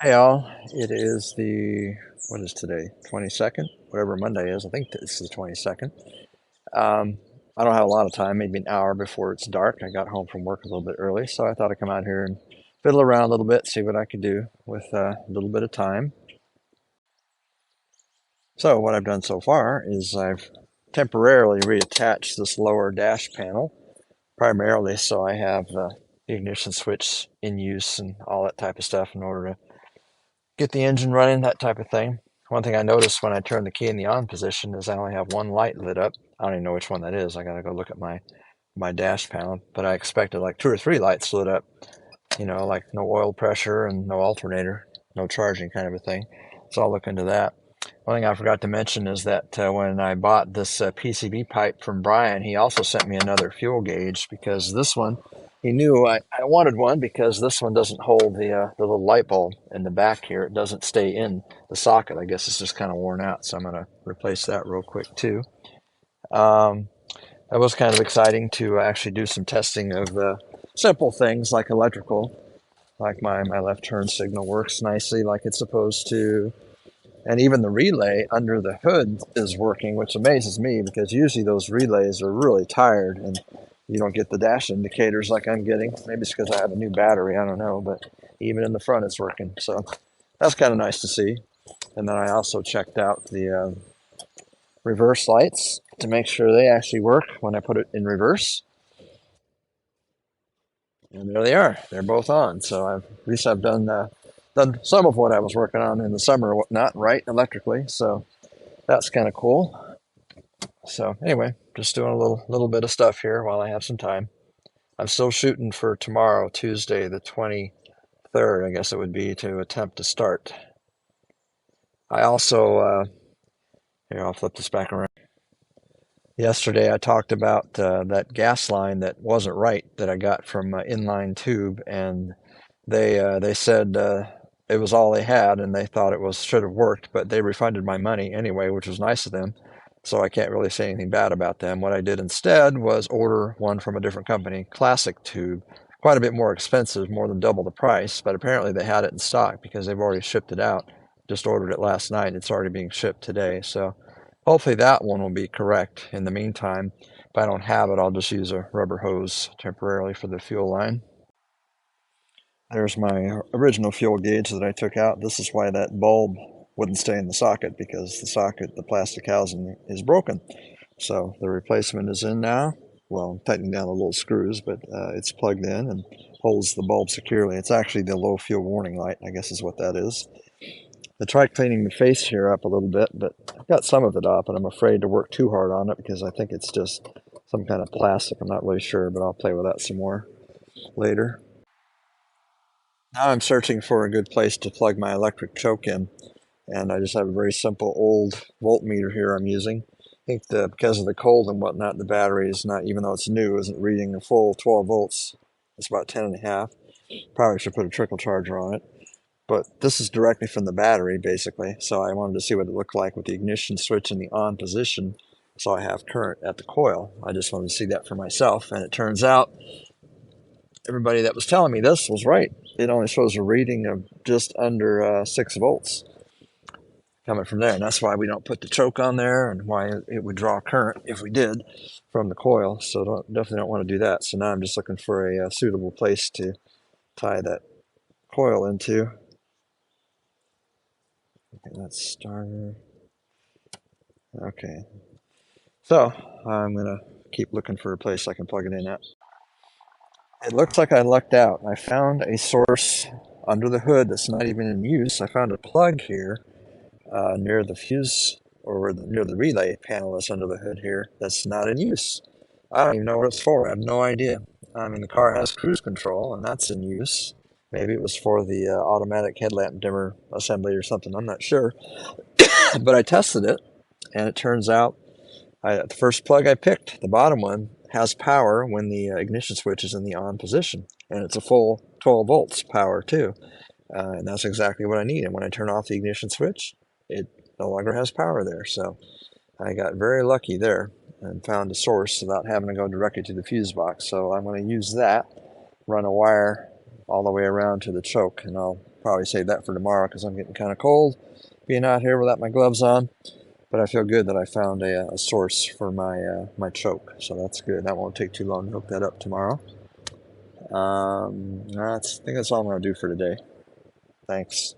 Hey all, it is what is today? 22nd? Whatever Monday is. I think this is the 22nd. Um, I don't have a lot of time, maybe an hour before it's dark. I got home from work a little bit early, so I thought I'd come out here and fiddle around a little bit, see what I could do with a little bit of time. So what I've done so far is I've temporarily reattached this lower dash panel, primarily so I have the ignition switch in use and all that type of stuff in order to get the engine running, that type of thing. One thing I noticed when I turn the key in the on position is I only have one light lit up. I don't even know which one that is. I gotta go look at my dash panel, but I expected like two or three lights lit up, like no oil pressure and no alternator, no charging kind of a thing. So I'll look into that. One thing I forgot to mention is that when I bought this PCB pipe from Brian, he also sent me another fuel gauge because this one, he knew I wanted one because this one doesn't hold the little light bulb in the back here. It doesn't stay in the socket. I guess it's just kind of worn out, so I'm going to replace that real quick too. Um, that was kind of exciting to actually do some testing of simple things like electrical, like my left turn signal works nicely like it's supposed to, and even the relay under the hood is working, which amazes me because usually those relays are really tired and you don't get the dash indicators like I'm getting. Maybe it's because I have a new battery, I don't know, but even in the front it's working. So that's kind of nice to see. And then I also checked out the reverse lights to make sure they actually work when I put it in reverse. And there they are. They're both on. So at least I've done some of what I was working on in the summer or whatnot, right, electrically. So that's kind of cool. So anyway, just doing a little bit of stuff here while I have some time. I'm still shooting for tomorrow, Tuesday, the 23rd, I guess it would be, to attempt to start. I also, here, I'll flip this back around. Yesterday, I talked about that gas line that wasn't right that I got from Inline Tube, and they said it was all they had, and they thought it was should have worked, but they refunded my money anyway, which was nice of them. So I can't really say anything bad about them. What I did instead was order one from a different company, Classic Tube, quite a bit more expensive, more than double the price, but apparently they had it in stock because they've already shipped it out. Just ordered it last night. It's already being shipped today. So hopefully that one will be correct. In the meantime, if I don't have it, I'll just use a rubber hose temporarily for the fuel line. There's my original fuel gauge that I took out. This is why that bulb wouldn't stay in the socket because the socket, the plastic housing, is broken. So the replacement is in now. Well, I'm tightening down the little screws, but it's plugged in and holds the bulb securely. It's actually the low fuel warning light, I guess is what that is. I tried cleaning the face here up a little bit, but I've got some of it off, and I'm afraid to work too hard on it because I think it's just some kind of plastic. I'm not really sure, but I'll play with that some more later. Now I'm searching for a good place to plug my electric choke in, and I just have a very simple old voltmeter here I'm using. I think that because of the cold and whatnot, the battery is not, even though it's new, isn't reading a full 12 volts. It's about 10 and a half. Probably should put a trickle charger on it. But this is directly from the battery, basically. So I wanted to see what it looked like with the ignition switch in the on position. So I have current at the coil. I just wanted to see that for myself. And it turns out everybody that was telling me this was right. It only shows a reading of just under 6 volts coming from there. And that's why we don't put the choke on there and why it would draw current if we did from the coil. So definitely don't want to do that. So now I'm just looking for a suitable place to tie that coil into. Okay, that's starter. Okay. So I'm going to keep looking for a place I can plug it in at. It looks like I lucked out. I found a source under the hood that's not even in use. I found a plug here near the fuse or near the relay panel that's under the hood here that's not in use. I don't even know what it's for. I have no idea. I mean, the car has cruise control and that's in use. Maybe it was for the automatic headlamp dimmer assembly or something. I'm not sure. But I tested it and it turns out the first plug I picked, the bottom one, has power when the ignition switch is in the on position. And it's a full 12 volts power too. And that's exactly what I need. And when I turn off the ignition switch, it no longer has power there. So I got very lucky there and found a source without having to go directly to the fuse box. So I'm going to use that, run a wire all the way around to the choke, and I'll probably save that for tomorrow because I'm getting kind of cold being out here without my gloves on. But I feel good that I found a source for my choke, so that's good. That won't take too long to hook that up tomorrow. I think that's all I'm going to do for today. Thanks.